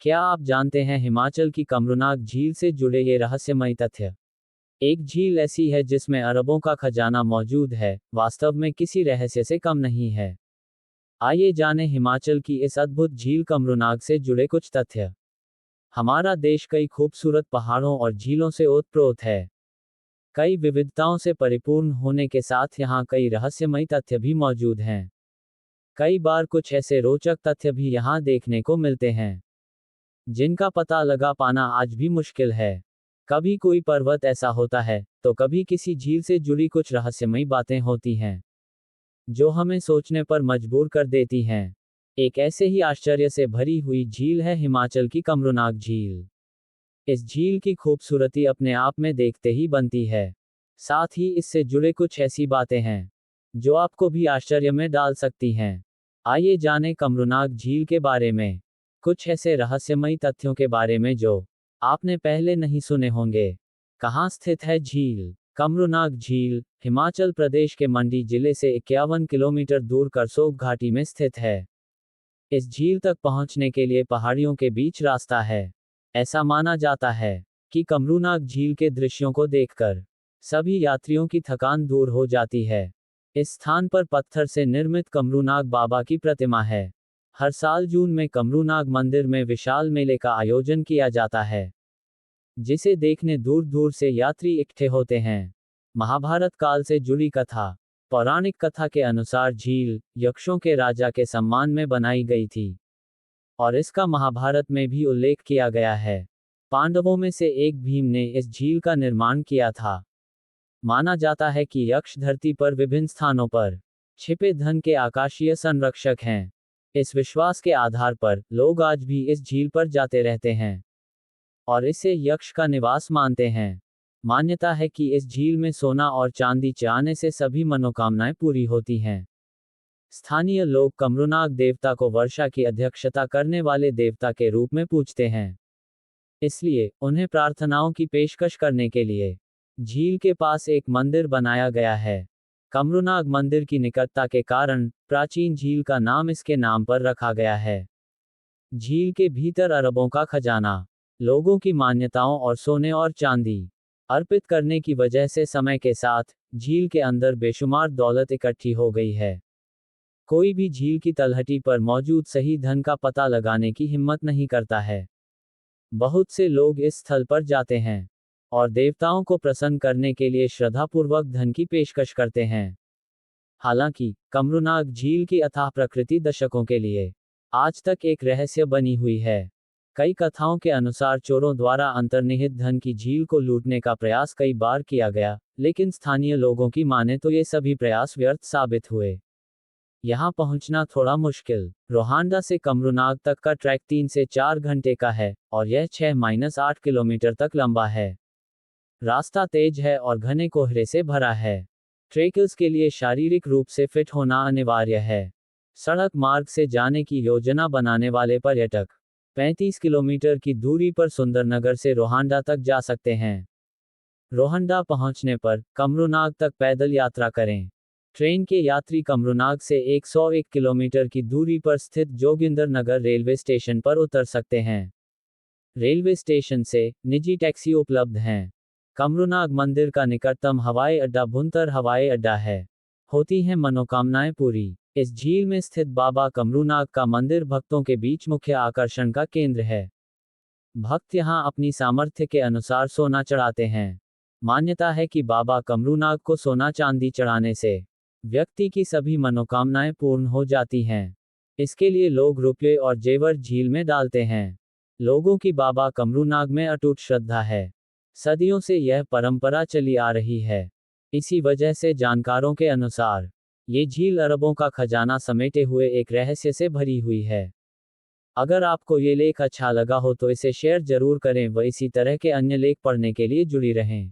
क्या आप जानते हैं हिमाचल की कमरूनाग झील से जुड़े ये रहस्यमयी तथ्य? एक झील ऐसी है जिसमें अरबों का खजाना मौजूद है, वास्तव में किसी रहस्य से कम नहीं है। आइए जानें हिमाचल की इस अद्भुत झील कमरूनाग से जुड़े कुछ तथ्य। हमारा देश कई खूबसूरत पहाड़ों और झीलों से ओतप्रोत है। कई विविधताओं से परिपूर्ण होने के साथ यहाँ कई रहस्यमयी तथ्य भी मौजूद हैं। कई बार कुछ ऐसे रोचक तथ्य भी यहाँ देखने को मिलते हैं जिनका पता लगा पाना आज भी मुश्किल है। कभी कोई पर्वत ऐसा होता है, तो कभी किसी झील से जुड़ी कुछ रहस्यमयी बातें होती हैं, जो हमें सोचने पर मजबूर कर देती हैं। एक ऐसे ही आश्चर्य से भरी हुई झील है हिमाचल की कमरूनाग झील। इस झील की खूबसूरती अपने आप में देखते ही बनती है। साथ ही इससे जुड़े कुछ ऐसी बातें हैं, जो आपको भी आश्चर्य में डाल सकती हैं। आइए जानें कमरूनाग झील के बारे में। कुछ ऐसे रहस्यमयी तथ्यों के बारे में जो आपने पहले नहीं सुने होंगे। कहाँ स्थित है झील? कमरूनाग झील हिमाचल प्रदेश के मंडी जिले से 51 किलोमीटर दूर करसोग घाटी में स्थित है। इस झील तक पहुंचने के लिए पहाड़ियों के बीच रास्ता है। ऐसा माना जाता है कि कमरूनाग झील के दृश्यों को देखकर सभी यात्रियों की थकान दूर हो जाती है। इस स्थान पर पत्थर से निर्मित कमरूनाग बाबा की प्रतिमा है। हर साल जून में कमरूनाग मंदिर में विशाल मेले का आयोजन किया जाता है, जिसे देखने दूर दूर से यात्री इकट्ठे होते हैं। महाभारत काल से जुड़ी कथा। पौराणिक कथा के अनुसार झील यक्षों के राजा के सम्मान में बनाई गई थी, और इसका महाभारत में भी उल्लेख किया गया है। पांडवों में से एक भीम ने इस झील का निर्माण किया था। माना जाता है कि यक्ष धरती पर विभिन्न स्थानों पर छिपे धन के आकाशीय संरक्षक हैं। इस विश्वास के आधार पर लोग आज भी इस झील पर जाते रहते हैं और इसे यक्ष का निवास मानते हैं। मान्यता है कि इस झील में सोना और चांदी चाहने से सभी मनोकामनाएं पूरी होती हैं। स्थानीय लोग कमरूनाग देवता को वर्षा की अध्यक्षता करने वाले देवता के रूप में पूजते हैं, इसलिए उन्हें प्रार्थनाओं की पेशकश करने के लिए झील के पास एक मंदिर बनाया गया है। कमरूनाग मंदिर की निकटता के कारण प्राचीन झील का नाम इसके नाम पर रखा गया है। झील के भीतर अरबों का खजाना। लोगों की मान्यताओं और सोने और चांदी अर्पित करने की वजह से समय के साथ झील के अंदर बेशुमार दौलत इकट्ठी हो गई है। कोई भी झील की तलहटी पर मौजूद सही धन का पता लगाने की हिम्मत नहीं करता है। बहुत से लोग इस स्थल पर जाते हैं और देवताओं को प्रसन्न करने के लिए श्रद्धापूर्वक धन की पेशकश करते हैं। हालांकि कमरूनाग झील की अथाह प्रकृति दशकों के लिए आज तक एक रहस्य बनी हुई है। कई कथाओं के अनुसार चोरों द्वारा अंतर्निहित धन की झील को लूटने का प्रयास कई बार किया गया, लेकिन स्थानीय लोगों की माने तो ये सभी प्रयास व्यर्थ साबित हुए। यहाँ पहुंचना थोड़ा मुश्किल। रोहांडा से कमरूनाग तक का ट्रैक 3 से 4 घंटे का है और यह 6-8 किलोमीटर तक लंबा है। रास्ता तेज है और घने कोहरे से भरा है। ट्रेकर्स के लिए शारीरिक रूप से फिट होना अनिवार्य है। सड़क मार्ग से जाने की योजना बनाने वाले पर्यटक 35 किलोमीटर की दूरी पर सुंदरनगर से रोहांडा तक जा सकते हैं। रोहंडा पहुंचने पर कमरूनाग तक पैदल यात्रा करें। ट्रेन के यात्री कमरूनाग से 101 किलोमीटर की दूरी पर स्थित जोगिंदर नगर रेलवे स्टेशन पर उतर सकते हैं। रेलवे स्टेशन से निजी टैक्सी उपलब्ध हैं। कमरूनाग मंदिर का निकटतम हवाई अड्डा भुंतर हवाई अड्डा है। होती हैं मनोकामनाएं पूरी। इस झील में स्थित बाबा कमरूनाग का मंदिर भक्तों के बीच मुख्य आकर्षण का केंद्र है। भक्त यहां अपनी सामर्थ्य के अनुसार सोना चढ़ाते हैं। मान्यता है कि बाबा कमरूनाग को सोना चांदी चढ़ाने से व्यक्ति की सभी मनोकामनाएं पूर्ण हो जाती हैं। इसके लिए लोग रुपये और जेवर झील में डालते हैं। लोगों की बाबा कमरूनाग में अटूट श्रद्धा है। सदियों से यह परंपरा चली आ रही है। इसी वजह से जानकारों के अनुसार ये झील अरबों का खजाना समेटे हुए एक रहस्य से भरी हुई है। अगर आपको ये लेख अच्छा लगा हो तो इसे शेयर जरूर करें व इसी तरह के अन्य लेख पढ़ने के लिए जुड़ी रहें।